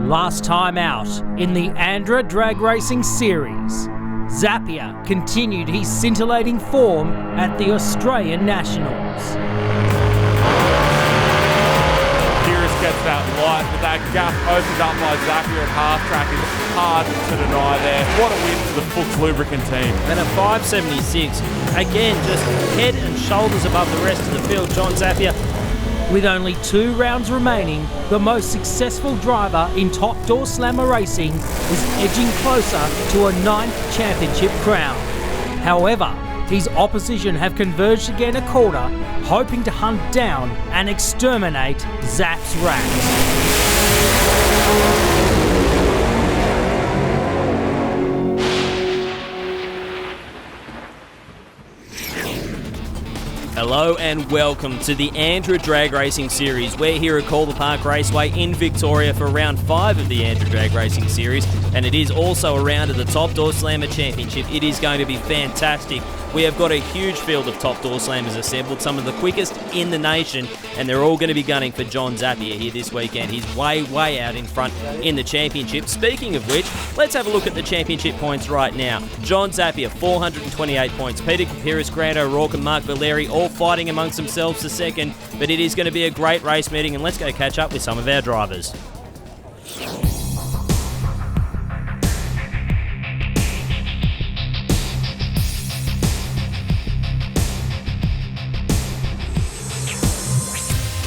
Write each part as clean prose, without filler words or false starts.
Last time out in the ANDRA drag racing series, Zappia continued his scintillating form at the Australian Nationals. Kapiris gets that light, but that gap opens up by Zappia at half track is hard to deny there. What a win for the Fuchs Lubricant team. And a 5.76, again, just head and shoulders above the rest of the field, John Zappia. With only 2 rounds remaining, the most successful driver in top Doorslammer racing is edging closer to a 9th championship crown. However, his opposition have converged again at Calder, hoping to hunt down and exterminate Zap's racks. Hello and welcome to the ANDRA Drag Racing Series. We're here at Calder Park Raceway in Victoria for round 5 of the ANDRA Drag Racing Series, and it is also a round of the Top Doorslammer Championship. It is going to be fantastic. We have got a huge field of top Doorslammers assembled, some of the quickest in the nation, and they're all going to be gunning for John Zappia here this weekend. He's way out in front in the championship. Speaking of which, let's have a look at the championship points right now. John Zappia, 428 points. Peter Kapiris, Grant O'Rourke and Mark Valeri all fighting amongst themselves for second, but it is going to be a great race meeting, and let's go catch up with some of our drivers.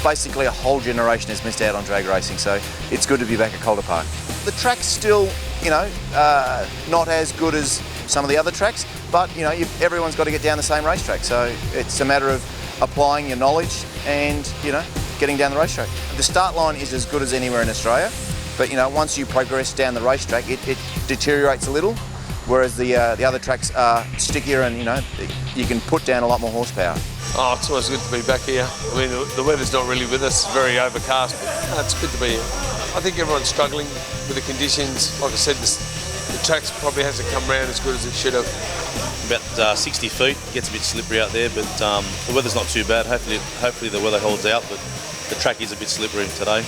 Basically a whole generation has missed out on drag racing, so it's good to be back at Calder Park. The track's still, not as good as some of the other tracks, but everyone's got to get down the same racetrack, so it's a matter of applying your knowledge and getting down the racetrack. The start line is as good as anywhere in Australia, but once you progress down the racetrack, it deteriorates a little, whereas the other tracks are stickier and you can put down a lot more horsepower. Oh, it's always good to be back here. I mean, the weather's not really with us, it's very overcast, but it's good to be here. I think everyone's struggling with the conditions. Like I said, the track probably hasn't come round as good as it should have. About 60 feet, gets a bit slippery out there, but the weather's not too bad. Hopefully the weather holds out, but the track is a bit slippery today.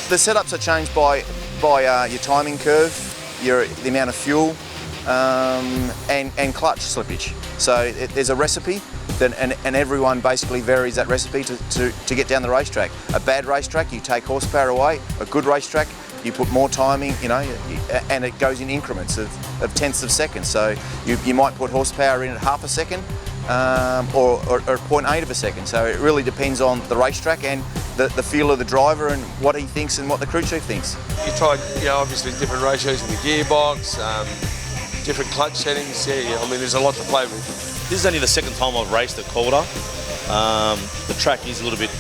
The setups are changed by your timing curve, the amount of fuel, and clutch slippage. So there's a recipe, and everyone basically varies that recipe to get down the racetrack. A bad racetrack, you take horsepower away. A good racetrack, you put more timing, and it goes in increments of tenths of seconds. So you might put horsepower in at half a second or 0.8 of a second. So it really depends on the racetrack and the feel of the driver and what he thinks and what the crew chief thinks. You tried, obviously different ratios in the gearbox, different clutch settings. Yeah, I mean, there's a lot to play with. This is only the second time I've raced at Calder. The track is a little bit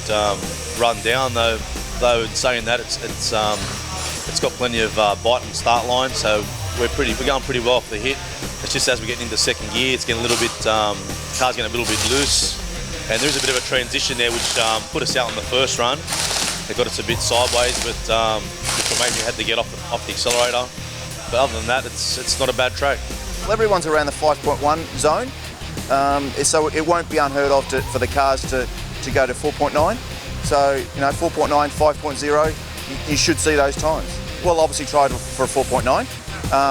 run down, though in saying that, it's got plenty of bite and start line, so we're going pretty well off the hit. It's just as we get into second gear, it's getting a little bit, car's getting a little bit loose, and there's a bit of a transition there which put us out on the first run. It got us a bit sideways, but which made me had to get off the accelerator. But other than that, it's not a bad track. Well, everyone's around the 5.1 zone, so it won't be unheard of for the cars to go to 4.9. So 4.9, 5.0, you should see those times. We'll obviously try for 4.9.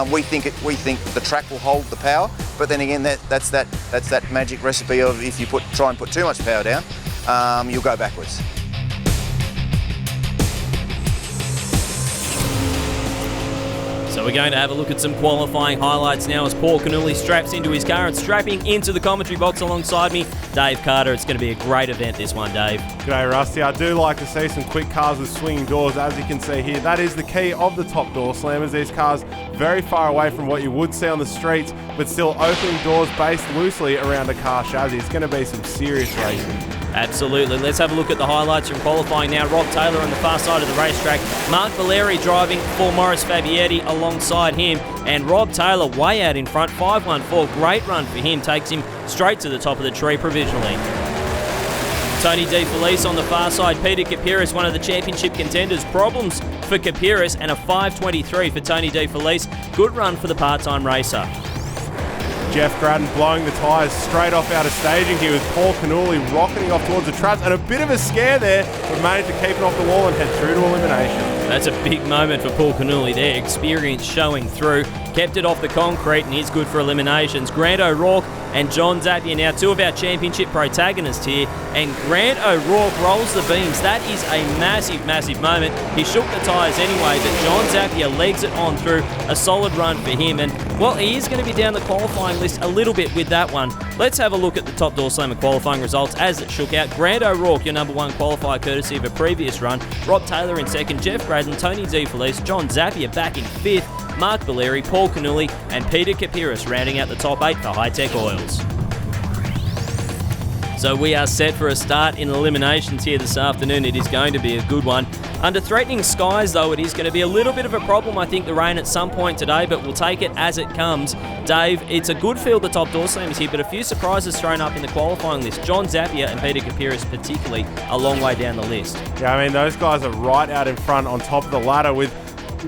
We think the track will hold the power, but then again, that's that magic recipe of if you try and put too much power down, you'll go backwards. So we're going to have a look at some qualifying highlights now as Paul Cannulli straps into his car, and strapping into the commentary box alongside me, Dave Carter. It's going to be a great event, this one, Dave. G'day, Rusty. I do like to see some quick cars with swinging doors, as you can see here. That is the key of the top Doorslammers. These cars very far away from what you would see on the streets, but still opening doors based loosely around a car chassis. It's going to be some serious racing. Absolutely. Let's have a look at the highlights from qualifying now. Rob Taylor on the far side of the racetrack. Mark Valeri driving for Maurice Fabietti alongside him. And Rob Taylor way out in front. 5.14. Great run for him. Takes him straight to the top of the tree provisionally. Tony De Felice on the far side. Peter Kapiris, one of the championship contenders. Problems for Kapiris and a 5.23 for Tony De Felice. Good run for the part-time racer. Jeff Gradden blowing the tyres straight off out of staging here with Paul Cannulli rocketing off towards the traps, and a bit of a scare there, but managed to keep it off the wall and head through to elimination. That's a big moment for Paul Cannulli there. Experience showing through. Kept it off the concrete and is good for eliminations. Grant O'Rourke and John Zappia now two of our championship protagonists here. And Grant O'Rourke rolls the beams. That is a massive, massive moment. He shook the tyres anyway, but John Zappia legs it on through. A solid run for him. And, well, he is going to be down the qualifying list a little bit with that one. Let's have a look at the Top Door Slammer qualifying results as it shook out. Grant O'Rourke, your number one qualifier courtesy of a previous run. Rob Taylor in second. Jeff Graydon, Tony De Felice, John Zappia back in fifth. Mark Valeri, Paul Cannulli and Peter Kapiris rounding out the top 8 for High Tech Oils. So we are set for a start in eliminations here this afternoon. It is going to be a good one. Under threatening skies, though, it is going to be a little bit of a problem, I think, the rain at some point today, but we'll take it as it comes. Dave, it's a good field, the Top Door Slammers here, but a few surprises thrown up in the qualifying list. John Zappia and Peter Kapiris particularly a long way down the list. Yeah, I mean, those guys are right out in front on top of the ladder with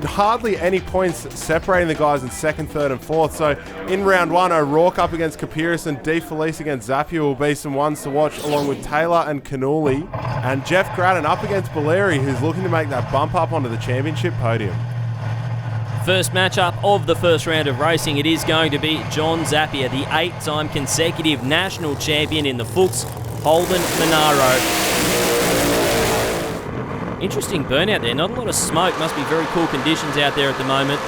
hardly any points separating the guys in second, third and fourth. So in round one, O'Rourke up against Kapiris and De Felice against Zappia will be some ones to watch, along with Taylor and Cannulli. And Jeff Graydon up against Valeri, who's looking to make that bump up onto the championship podium. First matchup of the first round of racing, it is going to be John Zappia, the 8-time consecutive national champion in the Fuchs Holden Monaro. Interesting burnout there. Not a lot of smoke. Must be very cool conditions out there at the moment.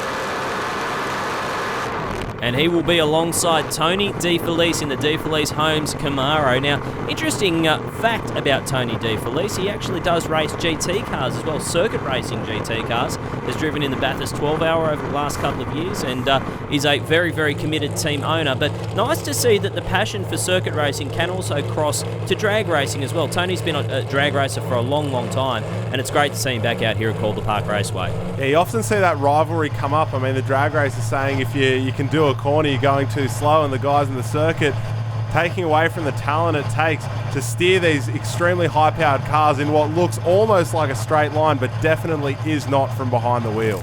And he will be alongside Tony De Felice in the De Felice Homes Camaro. Now, interesting fact about Tony De Felice, he actually does race GT cars as well, circuit racing GT cars. Has driven in the Bathurst 12-hour over the last couple of years and is a very, very committed team owner. But nice to see that the passion for circuit racing can also cross to drag racing as well. Tony's been a drag racer for a long, long time, and it's great to see him back out here at Calder Park Raceway. Yeah, you often see that rivalry come up. I mean, the drag racers saying if you can do a corner, you're going too slow, and the guys in the circuit taking away from the talent it takes to steer these extremely high-powered cars in what looks almost like a straight line, but definitely is not from behind the wheel.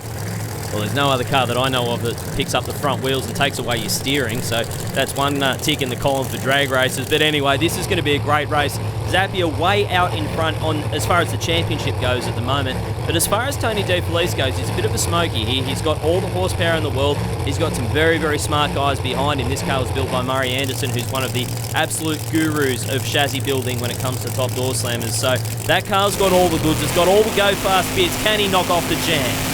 Well, there's no other car that I know of that picks up the front wheels and takes away your steering, so that's one tick in the column for drag racers. But anyway, this is going to be a great race. Zappia way out in front on as far as the championship goes at the moment. But as far as Tony De Felice goes, he's a bit of a smoky here. He's got all the horsepower in the world. He's got some very, very smart guys behind him. This car was built by Murray Anderson, who's one of the absolute gurus of chassis building when it comes to Top Door Slammers. So that car's got all the goods. It's got all the go-fast bits. Can he knock off the jam?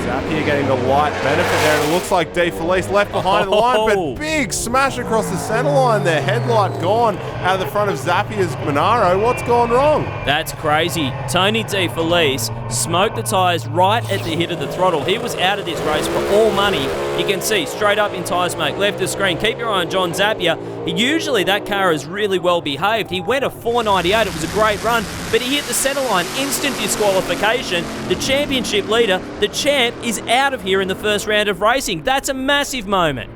Zappia getting the light benefit there, and it looks like De Felice left behind the line, but big smash across the centre line there. Headlight gone out of the front of Zappia's Monaro. What's gone wrong? That's crazy. Tony De Felice smoked the tyres right at the hit of the throttle. He was out of this race for all money. You can see straight up in tyre smoke, left the screen. Keep your eye on John Zappia. Usually that car is really well behaved. He went a 498. It was a great run, but he hit the centre line. Instant disqualification. The championship leader, the champ, is out of here in the first round of racing. That's a massive moment.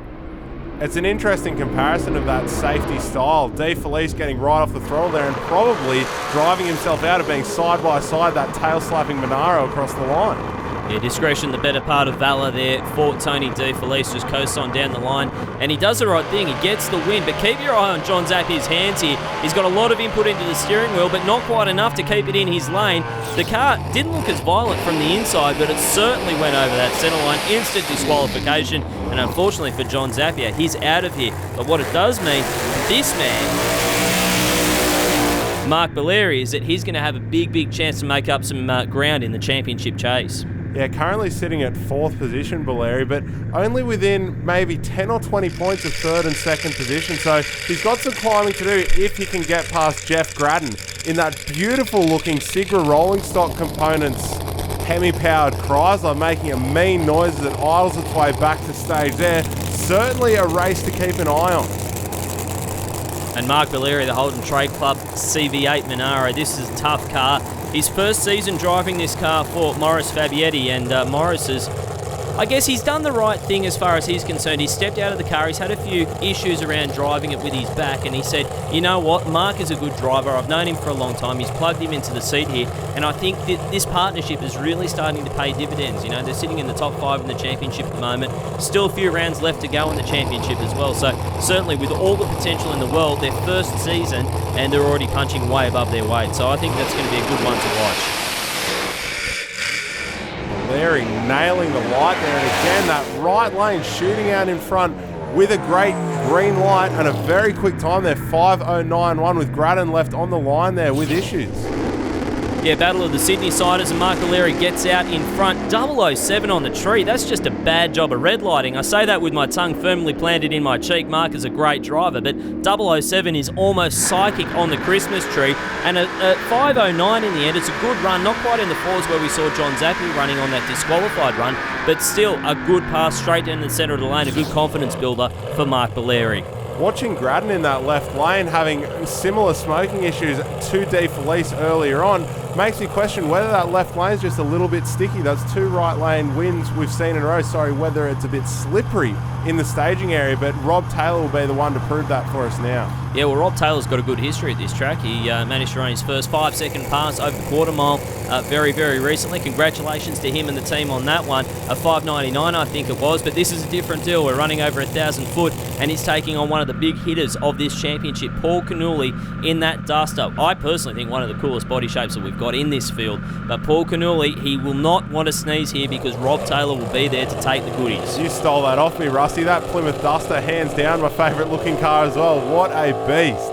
It's an interesting comparison of that safety style. De Felice getting right off the throttle there and probably driving himself out of being side by side that tail-slapping Monaro across the line. Yeah, discretion, the better part of valor there for Tony De Felice, just coasts on down the line, and he does the right thing. He gets the win, but keep your eye on John Zappia's hands here. He's got a lot of input into the steering wheel, but not quite enough to keep it in his lane. The car didn't look as violent from the inside, but it certainly went over that centre line. Instant disqualification, and unfortunately for John Zappia, he's out of here. But what it does mean, this man, Mark Valeri, is that he's going to have a big, big chance to make up some ground in the championship chase. Yeah, currently sitting at 4th position, Valeri, but only within maybe 10 or 20 points of 3rd and 2nd position. So he's got some climbing to do if he can get past Jeff Graydon in that beautiful looking Sigra rolling stock components Hemi-powered Chrysler, making a mean noise as it idles its way back to stage there. Certainly a race to keep an eye on. And Mark Valeri, the Holden Trade Club CV8 Monaro, this is a tough car. His first season driving this car for Morris Fabietti, and Morris has I guess he's done the right thing as far as he's concerned. He's stepped out of the car. He's had a few issues around driving it with his back, and he said, you know what, Mark is a good driver. I've known him for a long time. He's plugged him into the seat here, and I think that this partnership is really starting to pay dividends. You know, they're sitting in the top 5 in the championship at the moment. Still a few rounds left to go in the championship as well. So certainly with all the potential in the world, their first season, and they're already punching way above their weight. So I think that's going to be a good one to watch. Larry nailing the light there, and again that right lane shooting out in front with a great green light and a very quick time there, 5:09.1 with Graddon left on the line there with issues. Yeah, battle of the Sydney Siders, and Mark O'Leary gets out in front. 007 on the tree. That's just a bad job of red lighting. I say that with my tongue firmly planted in my cheek. Mark is a great driver, but 007 is almost psychic on the Christmas tree. And at 5:09 in the end, it's a good run. Not quite in the fours where we saw John Zappia running on that disqualified run, but still a good pass straight down the centre of the lane. A good confidence builder for Mark O'Leary. Watching Graddon in that left lane having similar smoking issues to De Felice earlier on makes me question whether that left lane is just a little bit sticky. That's 2 right lane wins we've seen in a row. Sorry, whether it's a bit slippery in the staging area, but Rob Taylor will be the one to prove that for us now. Yeah, well, Rob Taylor's got a good history at this track. He managed to run his first 5-second pass over the quarter mile very, very recently. Congratulations to him and the team on that one. A 5:99, I think it was, but this is a different deal. We're running over 1,000 foot, and he's taking on one of the big hitters of this championship, Paul Cannulli, in that Duster. I personally think one of the coolest body shapes that we've got in this field. But Paul Cannulli, he will not want to sneeze here because Rob Taylor will be there to take the goodies. You stole that off me, Rusty. That Plymouth Duster, hands down, my favourite looking car as well. What a beast.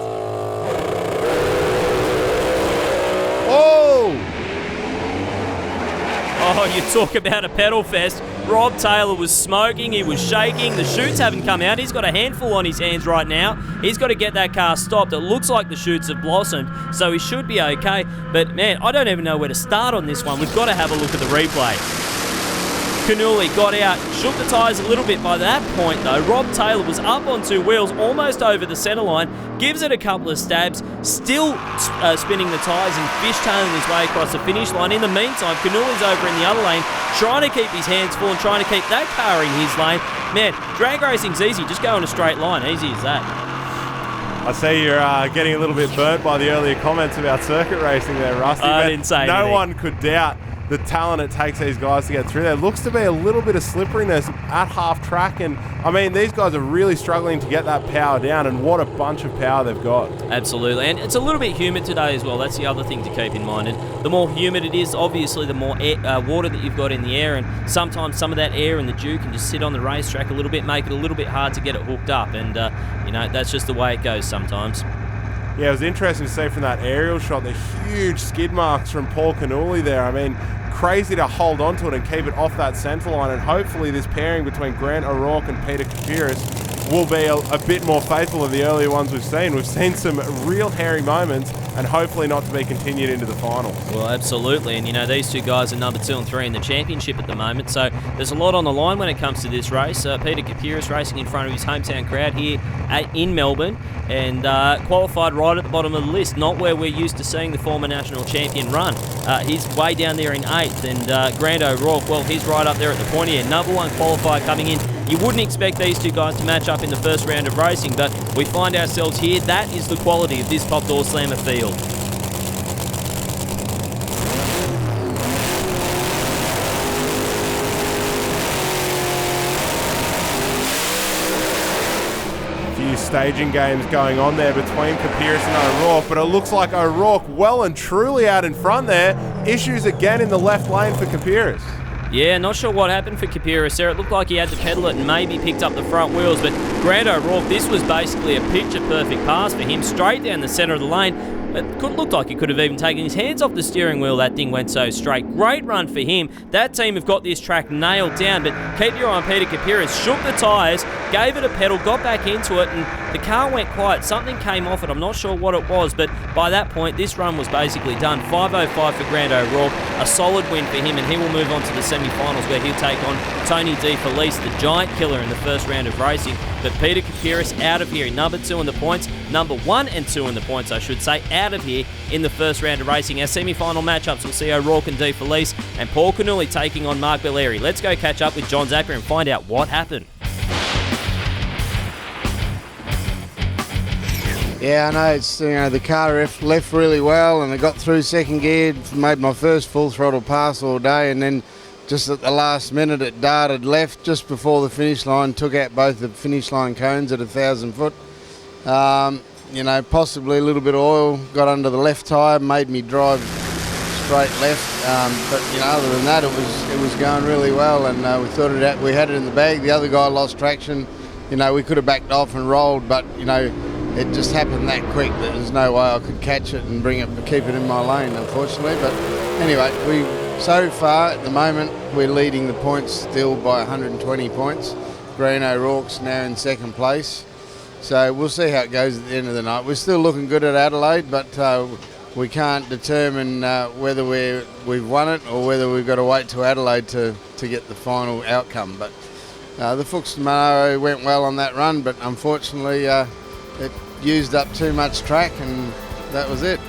Oh, you talk about a pedal fest. Rob Taylor was smoking, he was shaking, the chutes haven't come out, he's got a handful on his hands right now. He's got to get that car stopped. It looks like the chutes have blossomed, so he should be okay. But man, I don't even know where to start on this one. We've got to have a look at the replay. Cannulli got out, shook the tyres a little bit. By that point though, Rob Taylor was up on 2 wheels, almost over the centre line, gives it a couple of stabs, still spinning the tyres and fishtailing his way across the finish line. In the meantime, Cannulli's over in the other lane, trying to keep his hands full and trying to keep that car in his lane. Man, drag racing's easy, just go in a straight line, easy as that. I see you're getting a little bit burnt by the earlier comments about circuit racing there, Rusty. I didn't say anything. No one could doubt the talent it takes these guys to get through there. Looks to be a little bit of slipperiness at half track, and I mean, these guys are really struggling to get that power down, and what a bunch of power they've got. Absolutely, and it's a little bit humid today as well. That's the other thing to keep in mind, and the more humid it is, obviously the more water that you've got in the air, and sometimes some of that air and the dew can just sit on the racetrack a little bit, make it a little bit hard to get it hooked up, and you know, that's just the way it goes sometimes. Yeah, it was interesting to see from that aerial shot the huge skid marks from Paul Cannulli there. I mean, crazy to hold on to it and keep it off that centre line, and hopefully this pairing between Grant O'Rourke and Peter Kapiris will be a bit more faithful than the earlier ones we've seen. We've seen some real hairy moments, and hopefully not to be continued into the finals. Well, absolutely, and you know, these two guys are number 2 and 3 in the championship at the moment, so there's a lot on the line when it comes to this race. Peter Kapiris racing in front of his hometown crowd here in Melbourne, and qualified right at the bottom of the list, not where we're used to seeing the former national champion run. He's way down there in 8th, and Grant O'Rourke, well, he's right up there at the pointy end. Number 1 qualifier coming in. You wouldn't expect these two guys to match up in the first round of racing, but we find ourselves here. That is the quality of this top Doorslammer field. Few staging games going on there between Kapiris and O'Rourke, but it looks like O'Rourke well and truly out in front there. Issues again in the left lane for Kapiris. Yeah, not sure what happened for Kapiris there. It looked like he had to pedal it and maybe picked up the front wheels, but Grant O'Rourke, this was basically a picture-perfect pass for him, straight down the centre of the lane. It looked like he could have even taken his hands off the steering wheel. That thing went so straight. Great run for him. That team have got this track nailed down, but keep your eye on Peter Kapiris. Shook the tyres, gave it a pedal, got back into it, and the car went quiet. Something came off it. I'm not sure what it was, but by that point, this run was basically done. 5:05 for Grant O'Rourke. A solid win for him, and he will move on to the semi-finals where he'll take on Tony De Felice, the giant killer in the first round of racing. But Peter Kapiris out of here, number 2 in the points, number 1 and 2 in the points, I should say, out of here in the first round of racing. Our semi-final matchups will see O'Rourke and De Felice and Paul Cannulli taking on Mark Belleri. Let's go catch up with John Zappia and find out what happened. Yeah, I know. It's the car left really well, and I got through second gear, made my first full throttle pass all day, and then just at the last minute it darted left just before the finish line, took out both the finish line cones at 1,000 foot. Possibly a little bit of oil got under the left tyre, made me drive straight left. But other than that, it was going really well, and we thought we had it in the bag. The other guy lost traction. We could have backed off and rolled, but it just happened that quick that there's no way I could catch it and keep it in my lane, unfortunately. But anyway, so far at the moment we're leading the points still by 120 points. Green O'Rourke's now in second place, so we'll see how it goes at the end of the night. We're still looking good at Adelaide, but we can't determine whether we've won it or whether we've got to wait till Adelaide to get the final outcome. But the Fuchs Monaro went well on that run, but unfortunately it used up too much track, and that was it.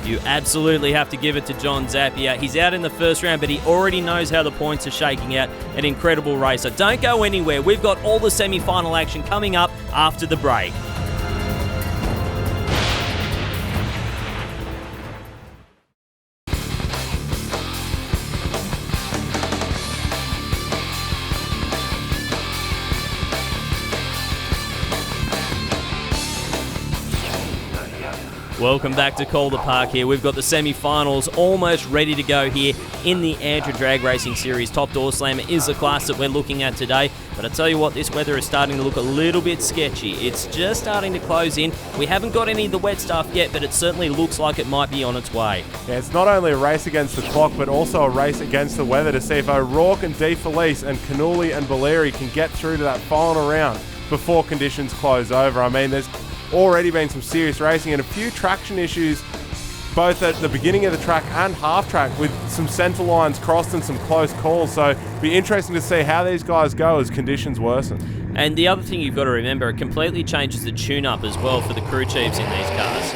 You absolutely have to give it to John Zappia. He's out in the first round, but he already knows how the points are shaking out. An incredible racer. Don't go anywhere. We've got all the semi-final action coming up after the break. Welcome back to Calder Park here. We've got the semi-finals almost ready to go here in the ANDRA Drag Racing Series. Top Doorslammer is the class that we're looking at today. But I tell you what, this weather is starting to look a little bit sketchy. It's just starting to close in. We haven't got any of the wet stuff yet, but it certainly looks like it might be on its way. Yeah, it's not only a race against the clock, but also a race against the weather to see if O'Rourke and De Felice and Cannulli and Belleri can get through to that final round before conditions close over. I mean, there's already been some serious racing and a few traction issues both at the beginning of the track and half track, with some centre lines crossed and some close calls. So it'll be interesting to see how these guys go as conditions worsen. And the other thing you've got to remember, it completely changes the tune-up as well for the crew chiefs in these cars.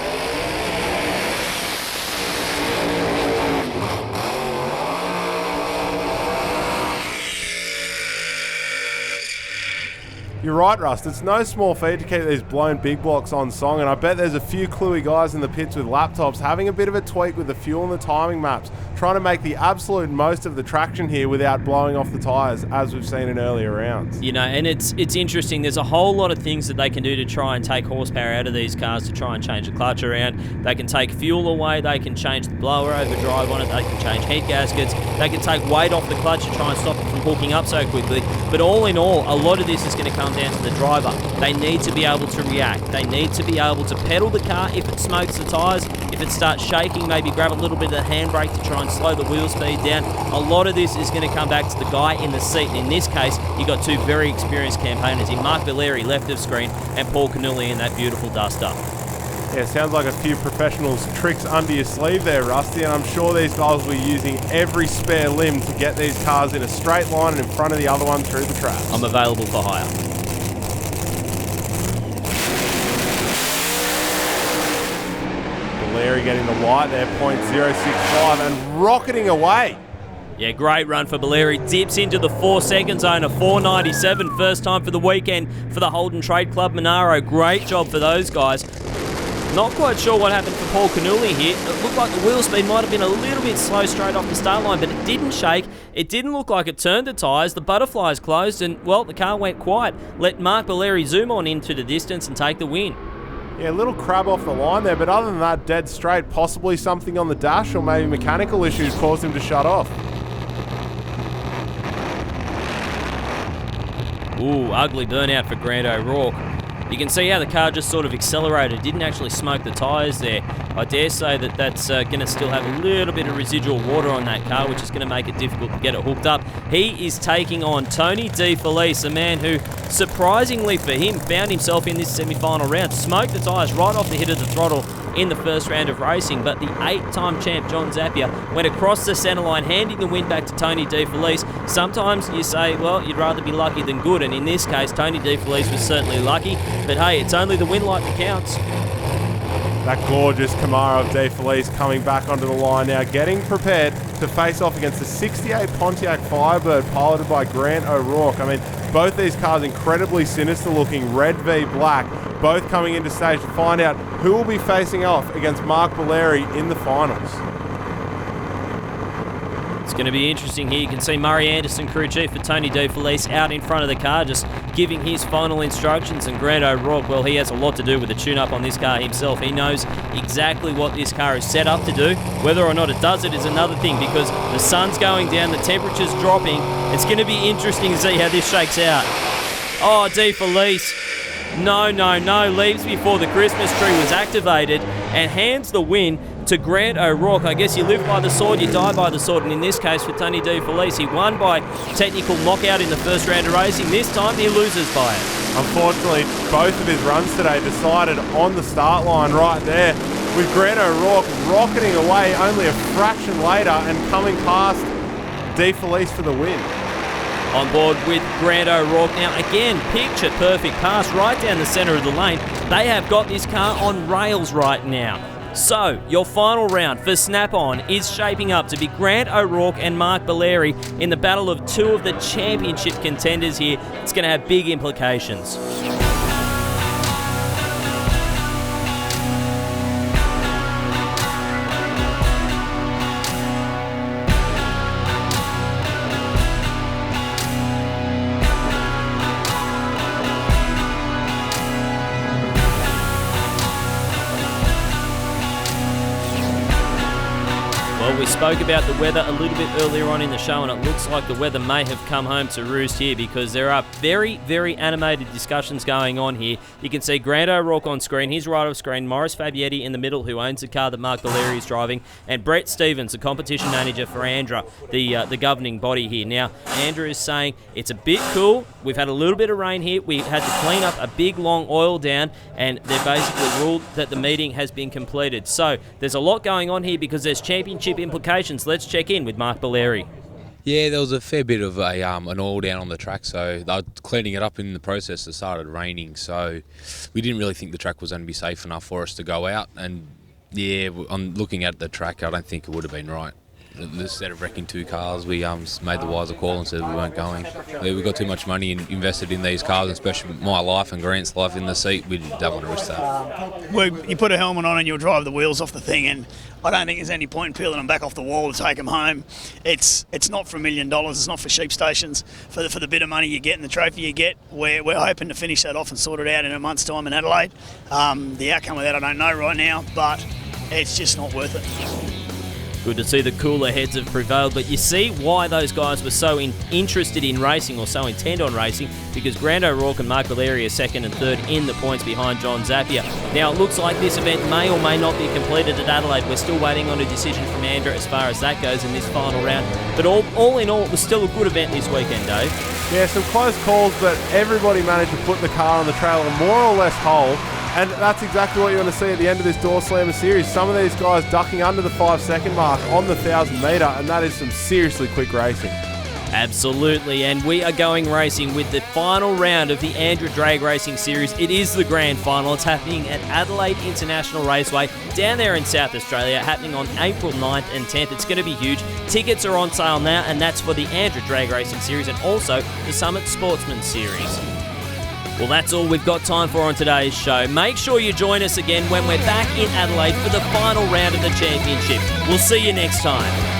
You're right, Rust. It's no small feat to keep these blown big blocks on song, and I bet there's a few cluey guys in the pits with laptops having a bit of a tweak with the fuel and the timing maps, trying to make the absolute most of the traction here without blowing off the tyres, as we've seen in earlier rounds. And it's interesting. There's a whole lot of things that they can do to try and take horsepower out of these cars, to try and change the clutch around. They can take fuel away, they can change the blower overdrive on it, they can change heat gaskets, they can take weight off the clutch to try and stop it from hooking up so quickly. But all in all, a lot of this is going to come down to the driver. They need to be able to react. They need to be able to pedal the car if it smokes the tyres. If it starts shaking, maybe grab a little bit of the handbrake to try and slow the wheel speed down. A lot of this is going to come back to the guy in the seat. And in this case, you've got two very experienced campaigners in Mark Belleri, left of screen, and Paul Cannulli in that beautiful duster. Yeah, sounds like a few professionals' tricks under your sleeve there, Rusty, and I'm sure these guys will be using every spare limb to get these cars in a straight line and in front of the other one through the track. I'm available for hire. Belleri getting the light there, 0.065, and rocketing away. Yeah, great run for Belleri. Dips into the 4-second zone, a 4.97, first time for the weekend for the Holden Trade Club Monaro. Great job for those guys. Not quite sure what happened for Paul Cannulli here. It looked like the wheel speed might have been a little bit slow straight off the start line, but it didn't shake. It didn't look like it turned the tyres. The butterflies closed, and, well, the car went quiet. Let Mark Belleri zoom on into the distance and take the win. Yeah, a little crab off the line there, but other than that, dead straight. Possibly something on the dash, or maybe mechanical issues caused him to shut off. Ooh, ugly burnout for Grant O'Rourke. You can see how the car just sort of accelerated. Didn't actually smoke the tyres there. I dare say that that's going to still have a little bit of residual water on that car, which is going to make it difficult to get it hooked up. He is taking on Tony De Felice, a man who, surprisingly for him, found himself in this semi-final round. Smoked the tyres right off the hit of the throttle in the first round of racing, but the 8-time champ John Zappia went across the centre line, handing the win back to Tony DeFelice. Sometimes you say, well, you'd rather be lucky than good, and in this case, Tony DeFelice was certainly lucky, but hey, it's only the win light that counts. That gorgeous Camaro of DeFelice coming back onto the line now, getting prepared to face off against the 68 Pontiac Firebird piloted by Grant O'Rourke. I mean, both these cars incredibly sinister looking, red v black, both coming into stage to find out who will be facing off against Mark Valeri in the finals. It's going to be interesting here. You can see Murray Anderson, crew chief for Tony DeFelice, out in front of the car just giving his final instructions, and Grant O'Rourke, well, he has a lot to do with the tune-up on this car himself. He knows exactly what this car is set up to do. Whether or not it does it is another thing, because the sun's going down, the temperature's dropping. It's going to be interesting to see how this shakes out. Oh, DeFelice. No, leaves before the Christmas tree was activated and hands the win to Grant O'Rourke. I guess you live by the sword, you die by the sword, and in this case for Tony DeFelice, he won by technical knockout in the first round of racing. This time he loses by it. Unfortunately, both of his runs today decided on the start line right there, with Grant O'Rourke rocketing away only a fraction later and coming past DeFelice for the win. On board with Grant O'Rourke. Now again, picture perfect pass right down the centre of the lane. They have got this car on rails right now. So, your final round for Snap-On is shaping up to be Grant O'Rourke and Mark Valeri in the battle of two of the championship contenders here. It's going to have big implications. We spoke about the weather a little bit earlier on in the show, and it looks like the weather may have come home to roost here, because there are very, very animated discussions going on here. You can see Grant O'Rourke on screen. He's right off screen. Maurice Fabietti in the middle, who owns the car that Mark Valeri is driving, and Brett Stevens, the competition manager for ANDRA, the governing body here. Now, ANDRA is saying it's a bit cool. We've had a little bit of rain here. We've had to clean up a big, long oil down, and they've basically ruled that the meeting has been completed. So there's a lot going on here because there's championship implications. Let's check in with Mark Valeri. Yeah, there was a fair bit of an oil down on the track, so they were cleaning it up in the process. It started raining, so we didn't really think the track was going to be safe enough for us to go out. And yeah, on looking at the track, I don't think it would have been right. Instead of wrecking two cars, we made the wiser call and said we weren't going. We got too much money invested in these cars, especially my life and Grant's life in the seat. We don't want to risk that. Well, you put a helmet on and you'll drive the wheels off the thing, and I don't think there's any point in peeling them back off the wall to take them home. It's not for $1 million. It's not for sheep stations. For the bit of money you get and the trophy you get, we're hoping to finish that off and sort it out in a month's time in Adelaide. The outcome of that I don't know right now, but it's just not worth it. Good to see the cooler heads have prevailed, but you see why those guys were so interested in racing, or so intent on racing, because Grant O'Rourke and Mark Valeri are second and third in the points behind John Zappia. Now, it looks like this event may or may not be completed at Adelaide. We're still waiting on a decision from ANDRA as far as that goes in this final round. But all in all, it was still a good event this weekend, Dave. Yeah, some close calls, but everybody managed to put the car on the trailer more or less whole. And that's exactly what you're going to see at the end of this Doorslammer series. Some of these guys ducking under the 5-second mark on the 1,000 metre, and that is some seriously quick racing. Absolutely, and we are going racing with the final round of the ANDRA Drag Racing Series. It is the grand final. It's happening at Adelaide International Raceway down there in South Australia, happening on April 9th and 10th. It's going to be huge. Tickets are on sale now, and that's for the ANDRA Drag Racing Series and also the Summit Sportsman Series. Well, that's all we've got time for on today's show. Make sure you join us again when we're back in Adelaide for the final round of the championship. We'll see you next time.